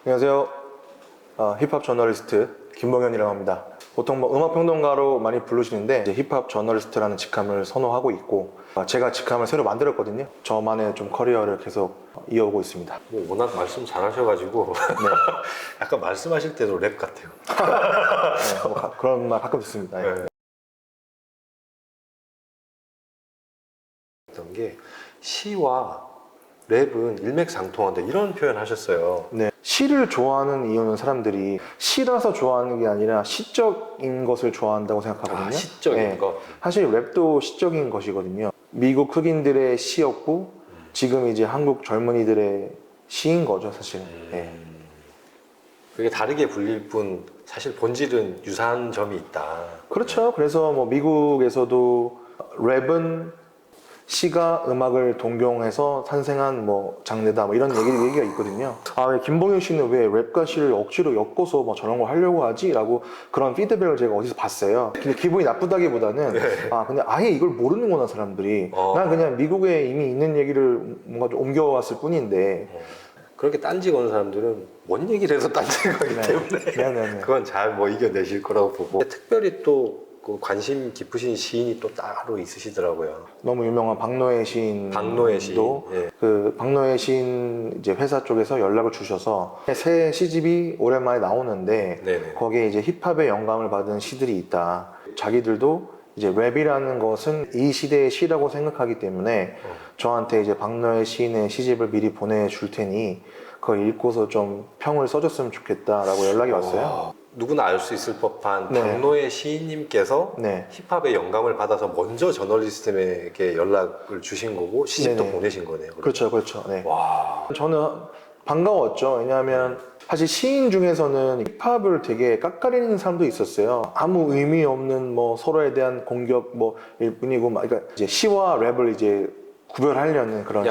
안녕하세요. 힙합 저널리스트 김봉현이라고 합니다. 보통 뭐 음악평론가로 많이 부르시는데 이제 힙합 저널리스트라는 직함을 선호하고 있고, 제가 직함을 새로 만들었거든요. 저만의 좀 커리어를 계속 이어오고 있습니다. 뭐 워낙 말씀 잘하셔가지고 네. 약간 말씀하실 때도 랩 같아요. 네, 뭐 그런 말 가끔 듣습니다. 예. 네. 어떤 게 시와 랩은 일맥상통한다 이런 표현 하셨어요. 네. 시를 좋아하는 이유는 사람들이 시라서 좋아하는 게 아니라 시적인 것을 좋아한다고 생각하거든요. 시적인 네. 거. 사실 랩도 시적인 것이거든요. 미국 흑인들의 시였고 지금 이제 한국 젊은이들의 시인 거죠, 사실. 네. 그게 다르게 불릴 뿐 사실 본질은 유사한 점이 있다. 그렇죠. 그래서 뭐 미국에서도 랩은 시가 음악을 동경해서 탄생한 뭐 장르다 뭐 이런 얘기가 있거든요. 왜 김봉현 씨는 왜 랩과 시를 억지로 엮어서 뭐 저런 걸 하려고 하지? 라고 그런 피드백을 제가 어디서 봤어요. 근데 기분이 나쁘다기보다는 근데 아예 이걸 모르는구나 사람들이. 난 그냥 미국에 이미 있는 얘기를 뭔가 좀 옮겨왔을 뿐인데. 그렇게 딴지 거는 사람들은 뭔 얘기를 해서 딴지 거기 때문에 그건 잘 뭐 이겨내실 거라고 보고, 특별히 또 그 관심 깊으신 시인이 또 따로 있으시더라고요. 너무 유명한 박노해 시인도 박노해 시인, 예. 그 박노해 시인 이제 회사 쪽에서 연락을 주셔서 새 시집이 오랜만에 나오는데 네네. 거기에 이제 힙합의 영감을 받은 시들이 있다. 자기들도 이제 랩이라는 것은 이 시대의 시라고 생각하기 때문에 저한테 이제 박노해 시인의 시집을 미리 보내줄 테니 그걸 읽고서 좀 평을 써줬으면 좋겠다라고 연락이 왔어요. 누구나 알 수 있을 법한 네. 박노해 시인님께서 네. 힙합의 영감을 받아서 먼저 저널리스트에게 연락을 주신 거고 시집도 네네. 보내신 거네요. 그렇죠, 그렇죠. 네. 와. 저는 반가웠죠. 왜냐하면 사실 시인 중에서는 힙합을 되게 깎아내리는 사람도 있었어요. 아무 의미 없는 뭐 서로에 대한 공격 뭐일 뿐이고, 그러니까 이제 시와 랩을 이제 구별하려는 그런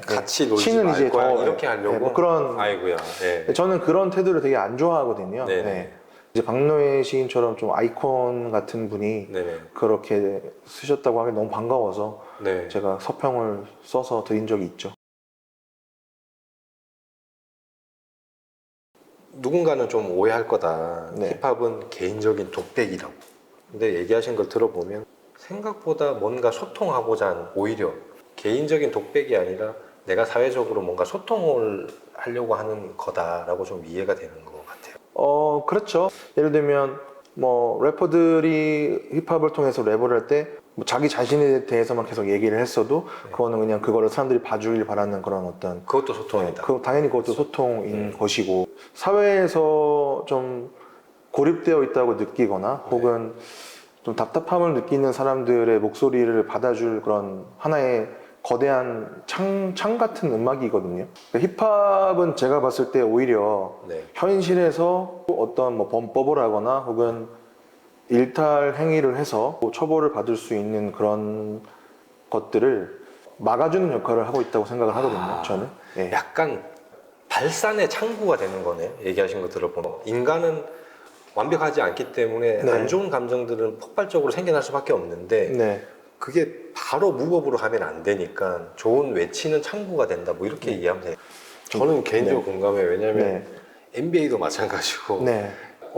같이 놀지 시는 말고 이제 더 이렇게 하려고. 뭐 그런. 아이고야. 예. 저는 그런 태도를 되게 안 좋아하거든요. 네네. 네. 이제 박노해 시인처럼 좀 아이콘 같은 분이 네네. 그렇게 쓰셨다고 하기 너무 반가워서 네. 제가 서평을 써서 드린 적이 있죠. 누군가는 좀 오해할 거다. 네. 힙합은 개인적인 독백이라고. 근데 얘기하신 걸 들어보면 생각보다 뭔가 소통하고자 하는, 오히려 개인적인 독백이 아니라 내가 사회적으로 뭔가 소통을 하려고 하는 거다라고 좀 이해가 되는 것 같아요. 그렇죠. 예를 들면 뭐 래퍼들이 힙합을 통해서 랩을 할 때 뭐 자기 자신에 대해서만 계속 얘기를 했어도 그거는 그냥 그거를 사람들이 봐주길 바라는 그런 어떤, 그것도 소통이다. 당연히 그것도 소통인 것이고, 사회에서 좀 고립되어 있다고 느끼거나 혹은 좀 답답함을 느끼는 사람들의 목소리를 받아줄 그런 하나의 거대한 창 같은 음악이거든요. 힙합은 제가 봤을 때 오히려 네. 현실에서 어떤 뭐 범법을 하거나 혹은 일탈 행위를 해서 처벌을 받을 수 있는 그런 것들을 막아주는 역할을 하고 있다고 생각을 하거든요. 저는. 예. 약간 발산의 창구가 되는 거네요. 얘기하신 거 들어보면 인간은 완벽하지 않기 때문에 네. 안 좋은 감정들은 폭발적으로 생겨날 수밖에 없는데 네. 그게 바로 무법으로 가면 안 되니까 좋은 외치는 창구가 된다, 뭐 이렇게 이해하면 돼요. 저는 개인적으로 공감해요. 왜냐면 NBA도 마찬가지고 네.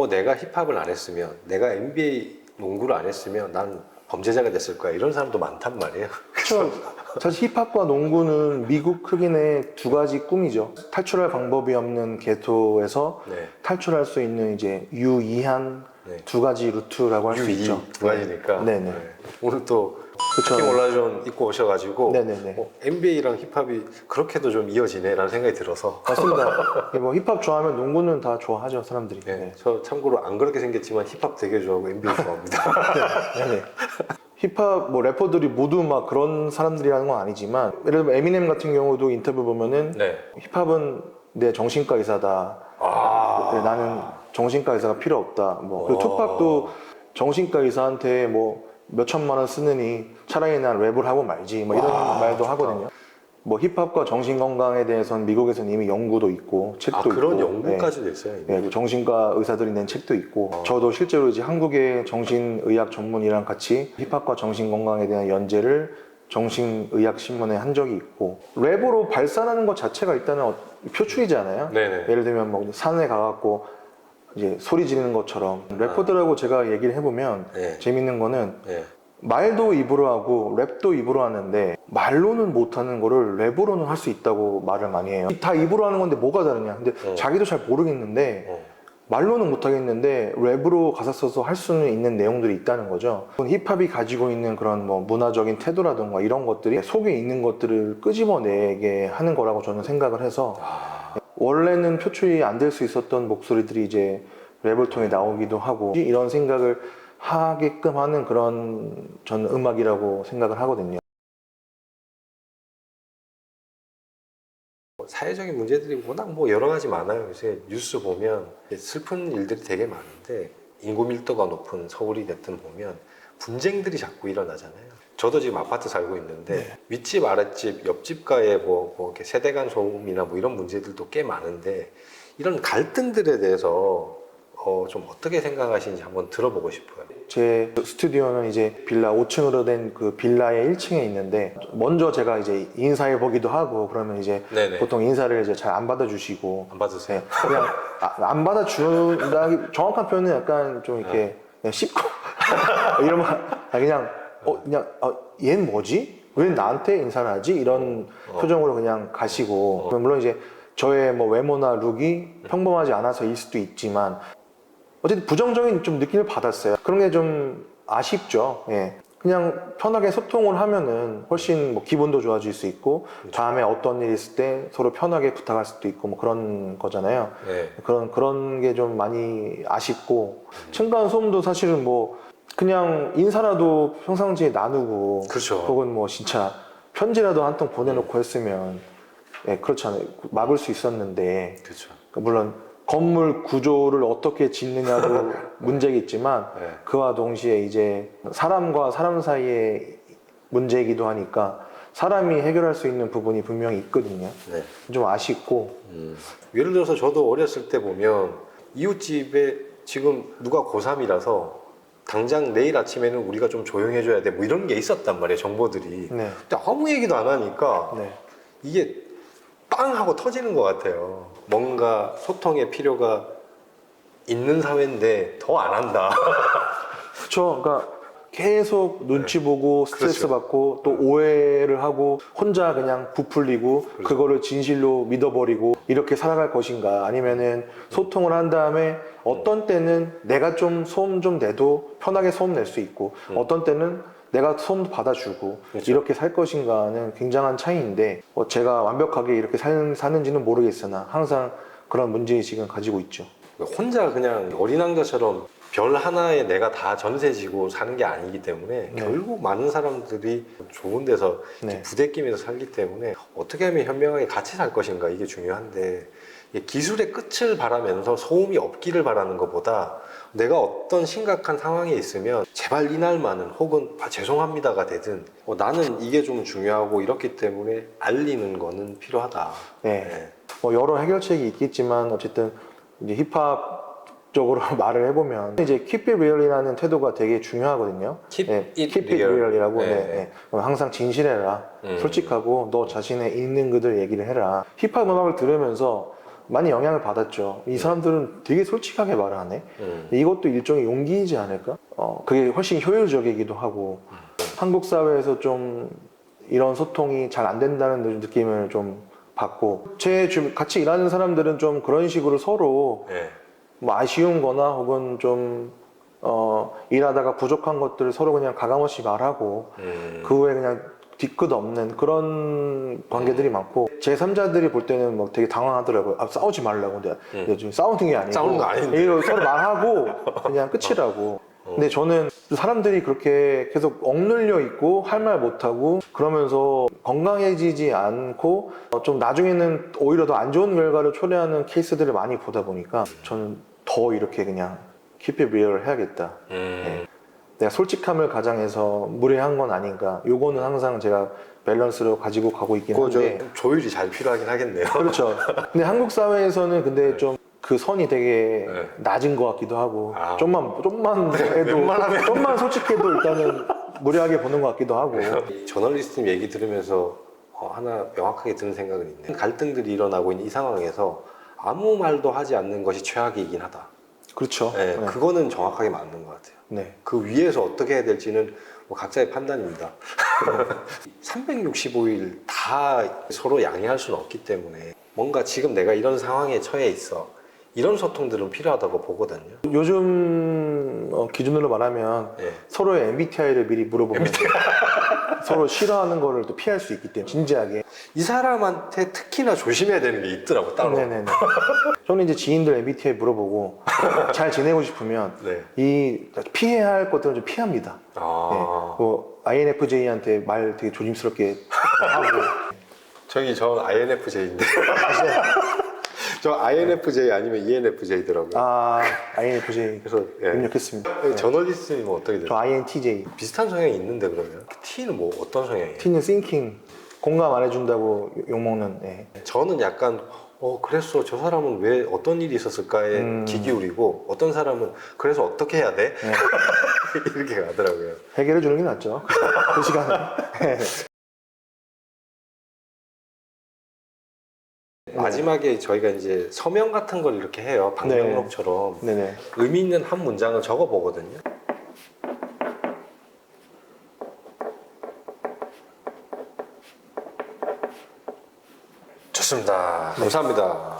내가 힙합을 안 했으면, 내가 NBA 농구를 안 했으면 난 범죄자가 됐을 거야, 이런 사람도 많단 말이에요. 그렇죠. 사실 힙합과 농구는 미국 흑인의 두 가지 꿈이죠. 탈출할 방법이 없는 게토에서 네. 탈출할 수 있는 이제 유의한 네. 두 가지 루트라고 할 수 있죠. 두 가지니까. 네네. 네. 오늘 또 그쵸. 하킴 올라존 입고 오셔가지고 네네네. NBA랑 힙합이 그렇게도 좀 이어지네라는 생각이 들어서. 맞습니다. 뭐 힙합 좋아하면 농구는 다 좋아하죠, 사람들이. 네. 네. 저 참고로 안 그렇게 생겼지만 힙합 되게 좋아하고 NBA 좋아합니다. 네네. 힙합 뭐 래퍼들이 모두 막 그런 사람들이라는 건 아니지만, 예를 들면 에미넴 같은 경우도 인터뷰 보면은 네. 힙합은 내 정신과 의사다. 나는 정신과 의사가 필요 없다. 뭐 그리고 투팍도 정신과 의사한테 뭐 몇 천만 원 쓰느니 차라리 난 랩을 하고 말지 뭐 이런 말도 하거든요. 뭐 힙합과 정신 건강에 대해서는 미국에서는 이미 연구도 있고 책도 그런 있고, 연구까지도 있어요. 이미? 네, 정신과 의사들이 낸 책도 있고, 저도 실제로 이제 한국의 정신의학 전문의랑 같이 힙합과 정신 건강에 대한 연재를 정신의학신문에 한 적이 있고, 랩으로 발산하는 것 자체가 일단은 표출이잖아요. 네네. 예를 들면 뭐 산에 가갖고 이제 소리 지르는 것처럼 래퍼들하고 제가 얘기를 해보면 네. 재밌는 거는 네. 말도 입으로 하고 랩도 입으로 하는데 말로는 못하는 거를 랩으로는 할 수 있다고 말을 많이 해요. 다 입으로 하는 건데 뭐가 다르냐. 근데 자기도 잘 모르겠는데 말로는 못하겠는데 랩으로 가사 써서 할 수는 있는 내용들이 있다는 거죠. 힙합이 가지고 있는 그런 뭐 문화적인 태도라든가 이런 것들이 속에 있는 것들을 끄집어내게 하는 거라고 저는 생각을 해서 원래는 표출이 안 될 수 있었던 목소리들이 이제 랩을 통해 나오기도 하고 이런 생각을 하게끔 하는 그런 저는 음악이라고 생각을 하거든요. 사회적인 문제들이 워낙 뭐 여러 가지 많아요. 요새 뉴스 보면 슬픈 일들이 되게 많은데 인구 밀도가 높은 서울이 됐든 보면 분쟁들이 자꾸 일어나잖아요. 저도 지금 아파트 살고 있는데 윗집, 아랫집, 옆집과의 뭐 이렇게 세대 간 소음이나 뭐 이런 문제들도 꽤 많은데 이런 갈등들에 대해서 좀 어떻게 생각하시는지 한번 들어보고 싶어요. 제 스튜디오는 이제 빌라 5층으로 된 그 빌라의 1층에 있는데 먼저 제가 이제 인사해 보기도 하고 그러면 이제 네네. 보통 인사를 이제 잘 안 받아주시고 안 받으세요? 그냥 안 받아준다기 정확한 표현은 약간 좀 이렇게 그냥 씹고 이러면 그냥 얘는 뭐지? 왜 나한테 인사를 하지? 이런 표정으로 그냥 가시고 물론 이제 저의 뭐 외모나 룩이 평범하지 않아서일 수도 있지만 어쨌든 부정적인 좀 느낌을 받았어요. 그런 게 좀 아쉽죠. 예. 그냥 편하게 소통을 하면은 훨씬 뭐 기분도 좋아질 수 있고 다음에 어떤 일이 있을 때 서로 편하게 부탁할 수도 있고 뭐 그런 거잖아요. 네. 그런 게 좀 많이 아쉽고 층간 소음도 사실은 뭐 그냥 인사라도 평상시에 나누고 그렇죠. 혹은 뭐 진짜 편지라도 한 통 보내놓고 했으면 예, 그렇잖아요. 막을 수 있었는데 그렇죠. 물론 건물 구조를 어떻게 짓느냐도 문제겠지만 네. 그와 동시에 이제 사람과 사람 사이의 문제이기도 하니까 사람이 해결할 수 있는 부분이 분명히 있거든요. 네. 좀 아쉽고 예를 들어서 저도 어렸을 때 보면 이웃집에 지금 누가 고3이라서 당장 내일 아침에는 우리가 좀 조용해져야 돼 뭐 이런 게 있었단 말이에요, 정보들이. 네. 근데 아무 얘기도 안 하니까 네. 이게 빵 하고 터지는 것 같아요. 뭔가 소통의 필요가 있는 사회인데 더 안 한다. 그렇죠. 그러니까 계속 눈치 보고 스트레스 그렇죠. 받고 또 오해를 하고 혼자 그냥 부풀리고 그거를 진실로 믿어버리고 이렇게 살아갈 것인가 아니면은 소통을 한 다음에 어떤 때는 내가 좀 소음 좀 내도 편하게 소음 낼 수 있고 어떤 때는 내가 소음도 받아주고 그렇죠. 이렇게 살 것인가는 굉장한 차이인데 제가 완벽하게 이렇게 사는지는 모르겠으나 항상 그런 문제의식은 가지고 있죠. 혼자 그냥 어린 왕자처럼 별 하나에 내가 다 전세지고 사는 게 아니기 때문에 네. 결국 많은 사람들이 좋은 데서 네. 부대끼면서 살기 때문에 어떻게 하면 현명하게 같이 살 것인가 이게 중요한데 기술의 끝을 바라면서 소음이 없기를 바라는 것보다 내가 어떤 심각한 상황에 있으면 제발 이날만은 혹은 죄송합니다가 되든 나는 이게 좀 중요하고 이렇기 때문에 알리는 거는 필요하다. 네. 네. 뭐 여러 해결책이 있겠지만 어쨌든 이제 힙합 쪽으로 말을 해보면 이제 keep it real이라는 태도가 되게 중요하거든요. Keep 네, it keep it real. real이라고. 네, 네, 네. 네. 항상 진실해라. 솔직하고 너 자신의 있는 그들 얘기를 해라. 힙합 음악을 들으면서 많이 영향을 받았죠. 이 사람들은 되게 솔직하게 말을 하네. 이것도 일종의 용기이지 않을까? 그게 훨씬 효율적이기도 하고 한국 사회에서 좀 이런 소통이 잘 안 된다는 느낌을 좀 받고 제 같이 일하는 사람들은 좀 그런 식으로 서로 네. 뭐 아쉬운 거나 혹은 좀 일하다가 부족한 것들을 서로 그냥 가감없이 말하고 그 후에 그냥 뒤끝 없는 그런 관계들이 많고 제3자들이 볼 때는 뭐 되게 당황하더라고요. 싸우지 말라고. 근데 지금 싸우는 게 아니고 싸우는 거 아닌데. 이거 서로 말하고 그냥 끝이라고. 근데 저는 사람들이 그렇게 계속 억눌려 있고 할 말 못하고 그러면서 건강해지지 않고 좀 나중에는 오히려 더 안 좋은 결과를 초래하는 케이스들을 많이 보다 보니까 저는 더 이렇게 그냥 keep it real 해야겠다. 네. 내가 솔직함을 가장해서 무례한 건 아닌가. 요거는 항상 제가 밸런스로 가지고 가고 있긴 한데 조율이 잘 필요하긴 하겠네요. 그렇죠. 근데 한국 사회에서는 근데 좀 그 선이 되게 네. 낮은 것 같기도 하고 아. 좀만 해도 웬만하면. 좀만 솔직해도 일단은 무례하게 보는 것 같기도 하고. 저널리스트님 얘기 들으면서 하나 명확하게 드는 생각은 있네. 갈등들이 일어나고 있는 이 상황에서 아무 말도 하지 않는 것이 최악이긴 하다. 그렇죠. 네, 네. 그거는 정확하게 맞는 것 같아요. 네. 그 위에서 어떻게 해야 될지는 뭐 각자의 판단입니다. 365일 다 서로 양해할 수는 없기 때문에 뭔가 지금 내가 이런 상황에 처해 있어. 이런 소통들은 필요하다고 보거든요. 요즘 기준으로 말하면 네. 서로의 MBTI를 미리 물어보면 서로 싫어하는 거를 또 피할 수 있기 때문에 진지하게. 이 사람한테 특히나 조심해야 되는 게 있더라고 따로. 네네네. 저는 이제 지인들 MBTI 물어보고 잘 지내고 싶으면 네. 이 피해야 할 것들은 좀 피합니다. 네. 아, 뭐 INFJ한테 말 되게 조심스럽게 하고. 저 INFJ인데. 저 INFJ 아니면 ENFJ더라고요. 아, INFJ 그래서 예. 입력했습니다. 네. 저널리스트님은 어떻게 저 돼요? INTJ. 비슷한 성향이 있는데 그러면 T는 뭐 어떤 성향이에요? T는 thinking. 공감 안 해준다고 욕먹는. 네. 저는 약간 그랬어 저 사람은 왜 어떤 일이 있었을까에 귀 기울이고 어떤 사람은 그래서 어떻게 해야 돼? 네. 이렇게 가더라고요. 해결해 주는 게 낫죠. 그 시간에. 네. 마지막에 저희가 이제 서명 같은 걸 이렇게 해요. 방명록처럼 네네. 의미 있는 한 문장을 적어 보거든요. 좋습니다. 감사합니다.